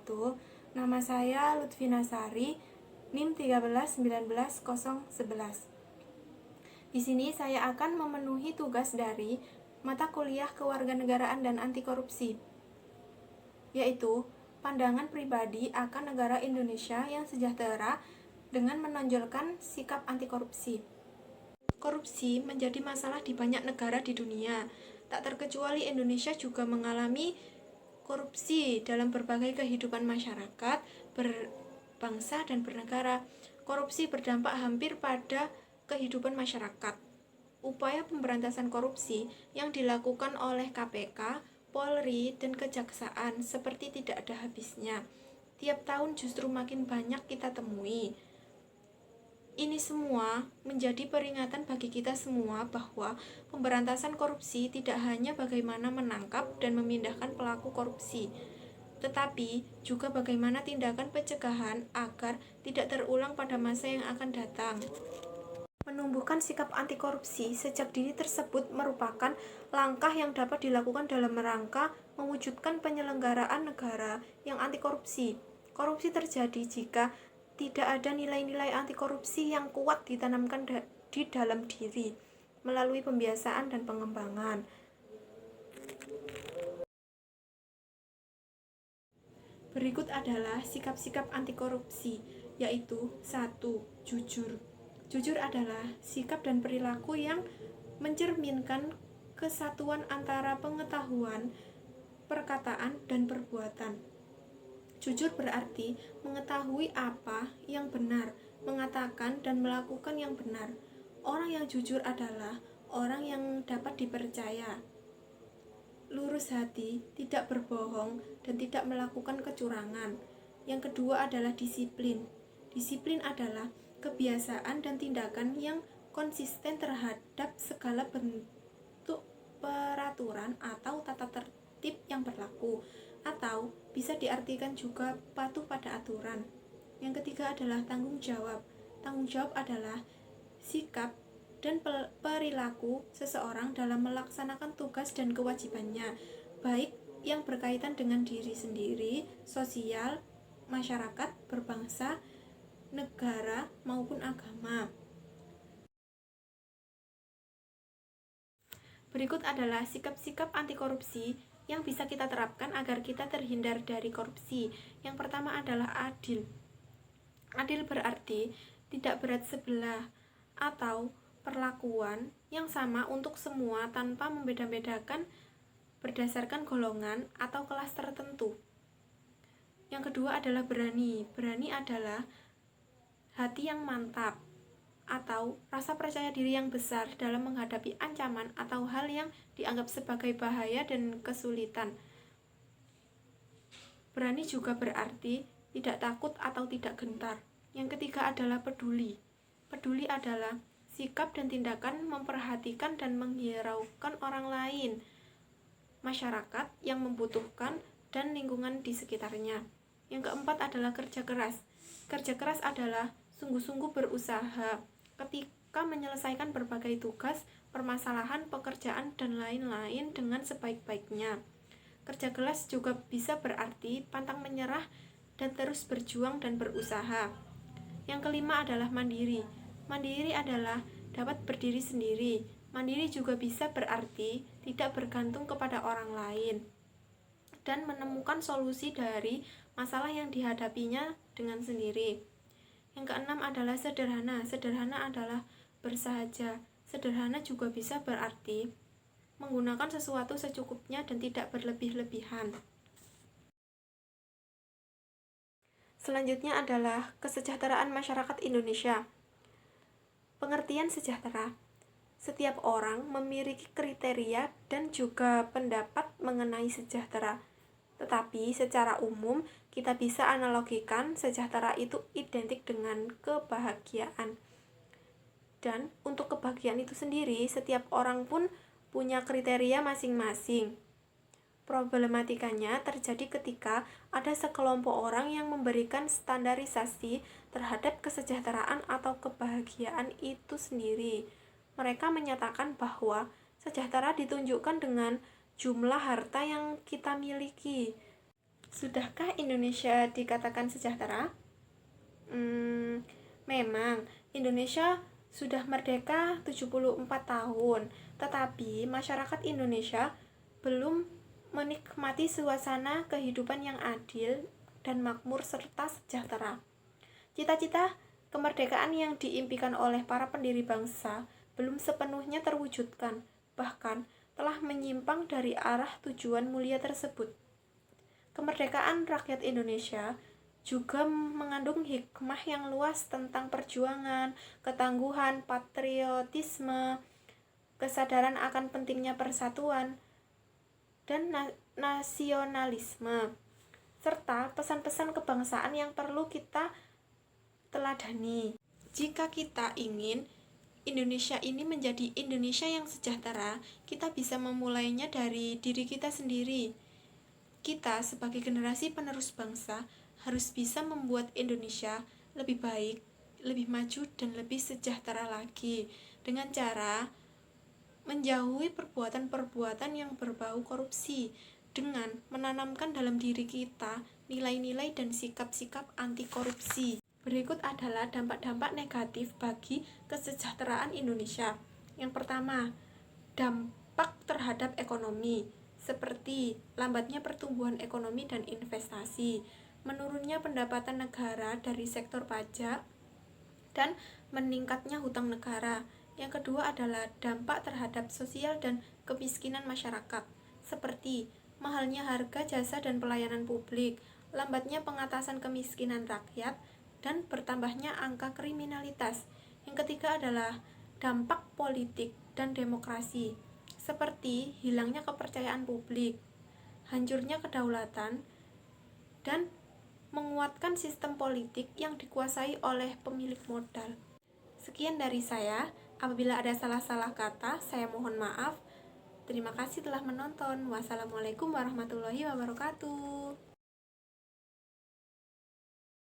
wabarakatuh. Nama saya Lutfina Sari, NIM 1319011. Di sini saya akan memenuhi tugas dari mata kuliah Kewarganegaraan dan Anti Korupsi, yaitu pandangan pribadi akan negara Indonesia yang sejahtera dengan menonjolkan sikap anti korupsi. Korupsi menjadi masalah di banyak negara di dunia. Tak terkecuali Indonesia juga mengalami korupsi dalam berbagai kehidupan masyarakat, berbangsa, dan bernegara. Korupsi berdampak hampir pada kehidupan masyarakat. Upaya pemberantasan korupsi yang dilakukan oleh KPK, Polri, dan Kejaksaan seperti tidak ada habisnya. Tiap tahun justru makin banyak kita temui. Ini semua menjadi peringatan bagi kita semua bahwa pemberantasan korupsi tidak hanya bagaimana menangkap dan memindahkan pelaku korupsi, tetapi juga bagaimana tindakan pencegahan agar tidak terulang pada masa yang akan datang. Menumbuhkan sikap anti korupsi sejak dini tersebut merupakan langkah yang dapat dilakukan dalam rangka mewujudkan penyelenggaraan negara yang anti korupsi. Korupsi terjadi jika tidak ada nilai-nilai anti korupsi yang kuat ditanamkan di dalam diri melalui pembiasaan dan pengembangan. Berikut adalah sikap-sikap anti korupsi, yaitu 1. Jujur. Jujur adalah sikap dan perilaku yang mencerminkan kesatuan antara pengetahuan, perkataan, dan perbuatan. Jujur berarti mengetahui apa yang benar, mengatakan dan melakukan yang benar. Orang yang jujur adalah orang yang dapat dipercaya, lurus hati, tidak berbohong, dan tidak melakukan kecurangan. Yang kedua adalah disiplin. Disiplin adalah kebiasaan dan tindakan yang konsisten terhadap segala bentuk peraturan atau tata tertib yang berlaku, atau bisa diartikan juga patuh pada aturan. Yang ketiga adalah tanggung jawab. Tanggung jawab adalah sikap dan perilaku seseorang dalam melaksanakan tugas dan kewajibannya, baik yang berkaitan dengan diri sendiri, sosial, masyarakat, berbangsa, negara, maupun agama. Berikut adalah sikap-sikap anti korupsi yang bisa kita terapkan agar kita terhindar dari korupsi. Yang pertama adalah adil. Adil berarti tidak berat sebelah atau perlakuan yang sama untuk semua tanpa membeda-bedakan berdasarkan golongan atau kelas tertentu. Yang kedua adalah berani. Berani adalah hati yang mantap atau rasa percaya diri yang besar dalam menghadapi ancaman atau hal yang dianggap sebagai bahaya dan kesulitan. Berani juga berarti tidak takut atau tidak gentar. Yang ketiga adalah peduli. Peduli adalah sikap dan tindakan memperhatikan dan menghiraukan orang lain, masyarakat yang membutuhkan, dan lingkungan di sekitarnya. Yang keempat adalah kerja keras. Kerja keras adalah sungguh-sungguh berusaha ketika menyelesaikan berbagai tugas, permasalahan, pekerjaan, dan lain-lain dengan sebaik-baiknya. Kerja keras juga bisa berarti pantang menyerah dan terus berjuang dan berusaha. Yang kelima adalah mandiri. Mandiri adalah dapat berdiri sendiri. Mandiri juga bisa berarti tidak bergantung kepada orang lain dan menemukan solusi dari masalah yang dihadapinya dengan sendiri. Yang keenam adalah sederhana. Sederhana adalah bersahaja. Sederhana juga bisa berarti menggunakan sesuatu secukupnya dan tidak berlebih-lebihan. Selanjutnya adalah kesejahteraan masyarakat Indonesia. Pengertian sejahtera. Setiap orang memiliki kriteria dan juga pendapat mengenai sejahtera. Tetapi secara umum kita bisa analogikan sejahtera itu identik dengan kebahagiaan. Dan untuk kebahagiaan itu sendiri, setiap orang pun punya kriteria masing-masing. Problematikanya terjadi ketika ada sekelompok orang yang memberikan standarisasi terhadap kesejahteraan atau kebahagiaan itu sendiri. Mereka menyatakan bahwa sejahtera ditunjukkan dengan jumlah harta yang kita miliki. Sudahkah Indonesia dikatakan sejahtera? Memang Indonesia sudah merdeka 74 tahun, tetapi masyarakat Indonesia belum menikmati suasana kehidupan yang adil dan makmur serta sejahtera. Cita-cita kemerdekaan yang diimpikan oleh para pendiri bangsa belum sepenuhnya terwujudkan, bahkan telah menyimpang dari arah tujuan mulia tersebut. Kemerdekaan rakyat Indonesia juga mengandung hikmah yang luas tentang perjuangan, ketangguhan, patriotisme, kesadaran akan pentingnya persatuan, dan nasionalisme, serta pesan-pesan kebangsaan yang perlu kita teladani. Jika kita ingin Indonesia ini menjadi Indonesia yang sejahtera, kita bisa memulainya dari diri kita sendiri. Kita sebagai generasi penerus bangsa harus bisa membuat Indonesia lebih baik, lebih maju, dan lebih sejahtera lagi dengan cara menjauhi perbuatan-perbuatan yang berbau korupsi dengan menanamkan dalam diri kita nilai-nilai dan sikap-sikap anti korupsi. Berikut adalah dampak-dampak negatif bagi kesejahteraan Indonesia. Yang pertama, dampak terhadap ekonomi, seperti lambatnya pertumbuhan ekonomi dan investasi, menurunnya pendapatan negara dari sektor pajak, dan meningkatnya hutang negara. Yang kedua adalah dampak terhadap sosial dan kemiskinan masyarakat, seperti mahalnya harga jasa dan pelayanan publik, lambatnya pengatasan kemiskinan rakyat, dan bertambahnya angka kriminalitas. Yang ketiga adalah dampak politik dan demokrasi, seperti hilangnya kepercayaan publik, hancurnya kedaulatan, dan menguatkan sistem politik yang dikuasai oleh pemilik modal. Sekian dari saya. Apabila ada salah-salah kata, saya mohon maaf. Terima kasih telah menonton. Wassalamualaikum warahmatullahi wabarakatuh.